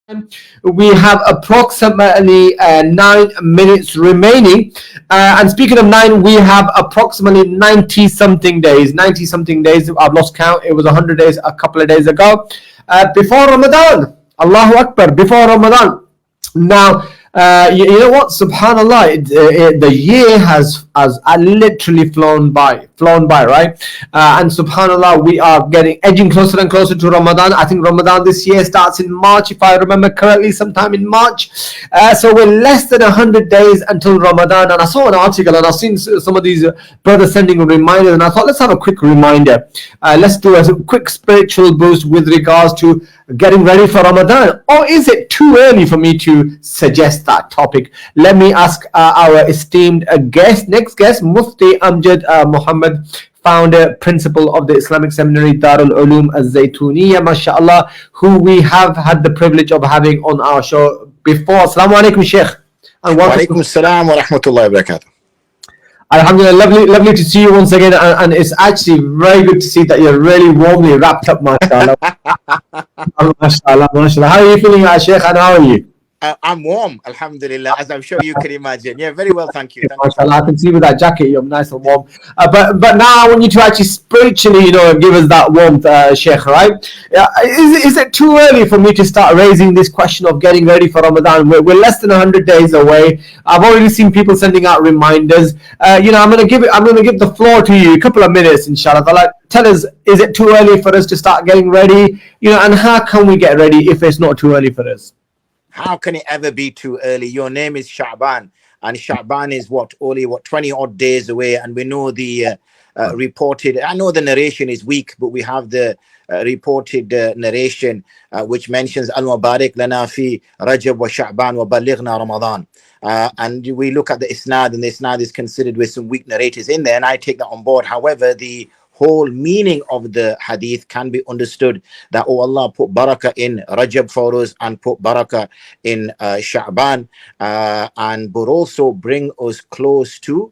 We have approximately 9 minutes remaining. And speaking of 9, we have approximately 90 something days. 90 something days. I've lost count. It was 100 days a couple of days ago. Before Ramadan. Allahu Akbar. Before Ramadan. Now, you know what? Subhanallah, the year has literally flown by, right? And Subhanallah, we are edging closer and closer to Ramadan. I think Ramadan this year starts in March, if I remember correctly, sometime in March. So we're less than 100 days until Ramadan. And I saw an article, and I've seen some of these brothers sending reminders, and I thought, let's have a quick reminder. Let's do a quick spiritual boost with regards to getting ready for Ramadan. Or is it too early for me to suggest that topic? Let me ask our esteemed next guest, Mufti Amjad Mohammed, founder, principal of the Islamic Seminary Darul Uloom Al-Zaytuniyya, mashallah, who we have had the privilege of having on our show before. Assalamu alaikum, Sheikh. And wa alaikum assalam wa rahmatullahi wa barakatuh. Alhamdulillah, lovely to see you once again, and it's actually very good to see that you're really warmly wrapped up, mashallah. Mashallah. How are you feeling, Sheikh, and how are you? I'm warm, alhamdulillah, as I'm sure you can imagine. Yeah, very well, thank you. Mashallah, I can see with that jacket you're nice and warm. But now I want you to actually spiritually, give us that warmth, Sheikh, right? Is it too early for me to start raising this question of getting ready for Ramadan? We're less than 100 days away. I've already seen people sending out reminders. I'm going to give the floor to you, a couple of minutes, inshallah. Tell us, is it too early for us to start getting ready? And how can we get ready if it's not too early for us? How can it ever be too early? Your name is Sha'ban, and Sha'ban is only 20 odd days away, and we know the reported, I know the narration is weak, but we have the reported narration which mentions Al-Mubarak lana fi Rajab wa Sha'ban wa balighna Ramadan. And we look at the Isnad, and the Isnad is considered with some weak narrators in there, and I take that on board. However, the whole meaning of the hadith can be understood that, oh Allah, put barakah in Rajab for us and put barakah in Sha'ban, but also bring us close to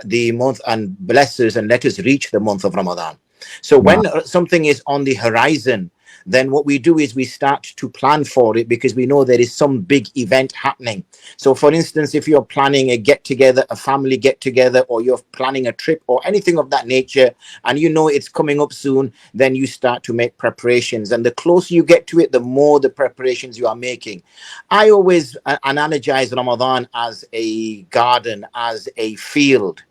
the month and bless us and let us reach the month of Ramadan. So when something is on the horizon, then what we do is we start to plan for it, because we know there is some big event happening. So for instance, if you're planning a get-together, a family get-together, or you're planning a trip or anything of that nature, and you know it's coming up soon, then you start to make preparations. And the closer you get to it, the more the preparations you are making. I always analogize Ramadan as a garden, as a field.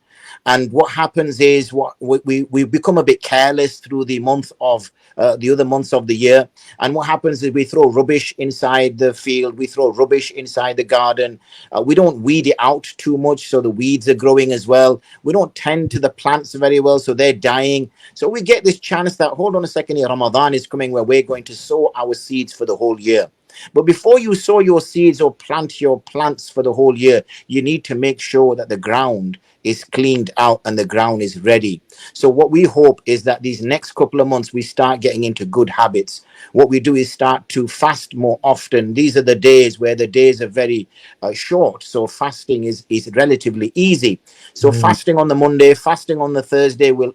And what happens is we become a bit careless through the month of the other months of the year. And what happens is we throw rubbish inside the field. We throw rubbish inside the garden. We don't weed it out too much, so the weeds are growing as well. We don't tend to the plants very well, so they're dying. So we get this chance that, hold on a second here, Ramadan is coming where we're going to sow our seeds for the whole year. But before you sow your seeds or plant your plants for the whole year, you need to make sure that the ground is cleaned out and the ground is ready. So what we hope is that these next couple of months we start getting into good habits. What we do is start to fast more often. These are the days where the days are very short, so fasting is relatively easy. So fasting on the Monday, fasting on the Thursday will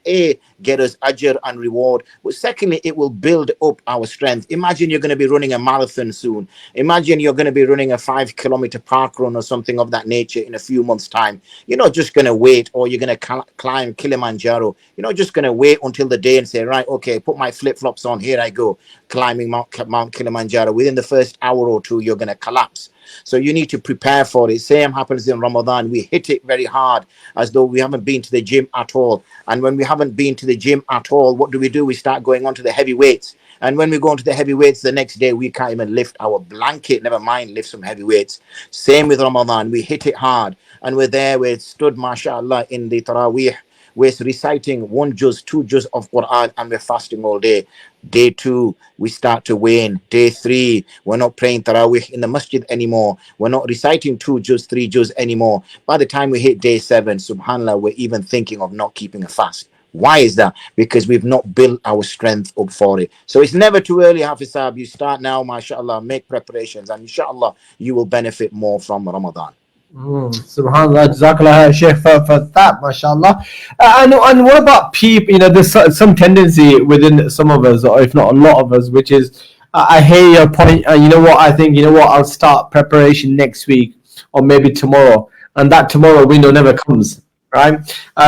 get us ajr and reward, but secondly, it will build up our strength. Imagine you're going to be running a marathon soon. Imagine you're going to be running a 5-kilometer park run or something of that nature in a few months' time. You're not just going to wait, or you're going to climb Kilimanjaro. You're not just going to wait until the day and say, right, okay, put my flip-flops on, here I go, climbing Mount Kilimanjaro. Within the first hour or two, you're going to collapse. So you need to prepare for it. Same happens in Ramadan. We hit it very hard as though we haven't been to the gym at all. And when we haven't been to the gym at all, what do? We start going on to the heavy weights. And when we go into the heavy weights, the next day we can't even lift our blanket, never mind lift some heavy weights. Same with Ramadan. We hit it hard. And we're there, we're stood, mashallah, in the Taraweeh. We're reciting 1 juz, 2 juz of Quran, and we're fasting all day. Day 2, we start to wane. Day 3, we're not praying Taraweeh in the masjid anymore. We're not reciting 2 juz, 3 juz anymore. By the time we hit day 7, subhanAllah, we're even thinking of not keeping a fast. Why is that? Because we've not built our strength up for it. So it's never too early, Hafiz Saab. You start now, mashallah, make preparations, and inshallah, you will benefit more from Ramadan. Subhanallah, Jazakallah Shaykh for that, mashallah. And what about people? There's some tendency within some of us, or if not a lot of us, which is I hear your point. You know what? I think, you know what? I'll start preparation next week or maybe tomorrow. And that tomorrow window never comes, right?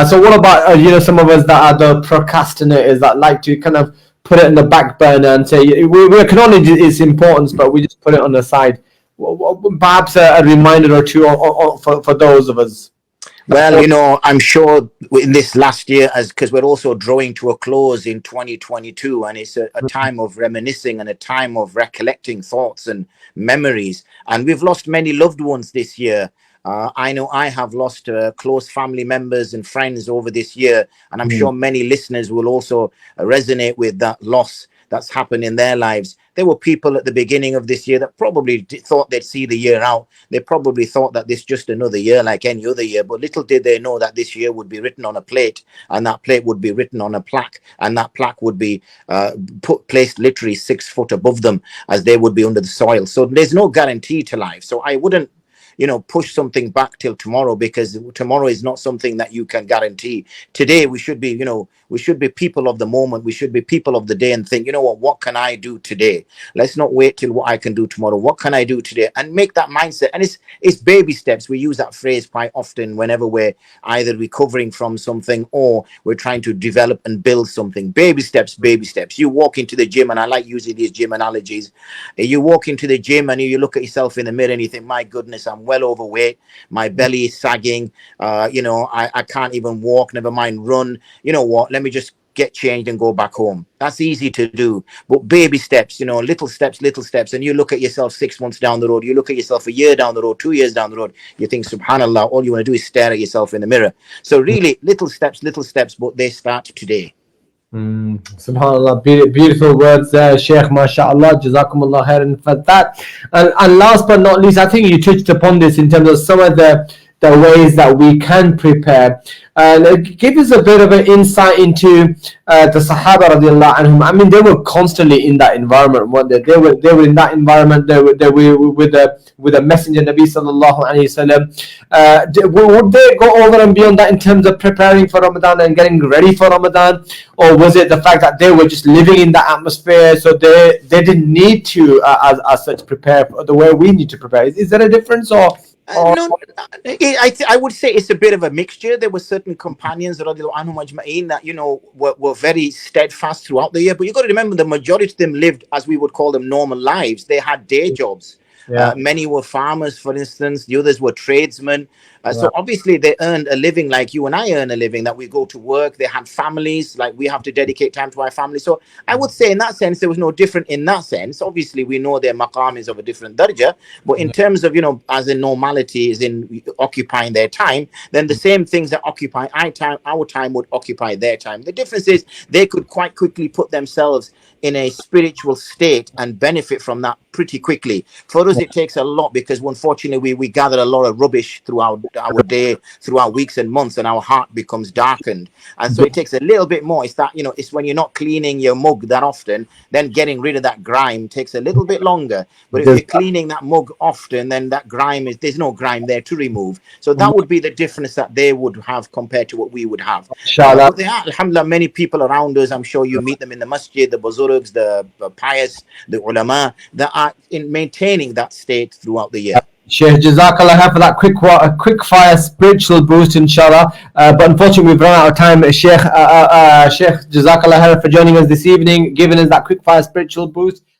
So what about, some of us that are the procrastinators that like to kind of put it in the back burner and say, we acknowledge its importance, but we just put it on the side. Perhaps a reminder or two for those of us. Well, I'm sure in this last year, because we're also drawing to a close in 2022, and it's a time of reminiscing and a time of recollecting thoughts and memories. And we've lost many loved ones this year. I know I have lost close family members and friends over this year, and I'm sure many listeners will also resonate with that loss that's happened in their lives. There were people at the beginning of this year that probably thought they'd see the year out. They probably thought that this just another year like any other year, but little did they know that this year would be written on a plate, and that plate would be written on a plaque, and that plaque would be placed literally 6 foot above them as they would be under the soil. So there's no guarantee to life. So I wouldn't push something back till tomorrow, because tomorrow is not something that you can guarantee. Today we should be, we should be people of the moment. We should be people of the day and think, what can I do today? Let's not wait till what I can do tomorrow. What can I do today? And make that mindset. And it's baby steps. We use that phrase quite often whenever we're either recovering from something or we're trying to develop and build something. Baby steps, baby steps. You walk into the gym, and I like using these gym analogies. You walk into the gym and you look at yourself in the mirror and you think, my goodness, I'm well overweight. My belly is sagging. I can't even walk, never mind run. You know what? Let me just get changed and go back home. That's easy to do. But baby steps, little steps. And you look at yourself 6 months down the road. You look at yourself a year down the road, 2 years down the road. You think, subhanallah, all you want to do is stare at yourself in the mirror. So really, little steps, but they start today. Subhanallah, beautiful words there, Sheikh. MashaAllah, Jazakumullah khairan for that. And last but not least, I think you touched upon this in terms of some of the ways that we can prepare. Give us a bit of an insight into the Sahaba radiallahu anhum. I mean, they were constantly in that environment, weren't they? They were in that environment. They were with a messenger, Nabi sallallahu alaihi wasallam. Would they go over and beyond that in terms of preparing for Ramadan and getting ready for Ramadan, or was it the fact that they were just living in that atmosphere, so they didn't need to as such prepare the way we need to prepare? Is there a difference, or? No, I would say it's a bit of a mixture. There were certain companions that were very steadfast throughout the year. But you got to remember, the majority of them lived, as we would call them, normal lives. They had day jobs. Yeah. Many were farmers, for instance. The others were tradesmen. So obviously they earned a living like you and I earn a living, that we go to work. They had families, like we have to dedicate time to our family. So I would say in that sense, there was no different in that sense. Obviously, we know their maqam is of a different darja. But in terms of, as in normality is in occupying their time, then the same things that occupy our time would occupy their time. The difference is they could quite quickly put themselves in a spiritual state and benefit from that pretty quickly. For us, it takes a lot, because unfortunately we gather a lot of rubbish throughout our day, throughout weeks and months, and our heart becomes darkened. And so it takes a little bit more. It's that, it's when you're not cleaning your mug that often, then getting rid of that grime takes a little bit longer. But if you're cleaning that mug often, then that grime there's no grime there to remove. So that would be the difference that they would have compared to what we would have. But there are, alhamdulillah, many people around us. I'm sure you meet them in the masjid, the buzurgs, the pious, the ulama, that are in maintaining that state throughout the year. Sheikh, Jazakallah for that quick fire spiritual boost, inshallah. But unfortunately, we've run out of time. Sheikh, Jazakallah for joining us this evening, giving us that quick fire spiritual boost.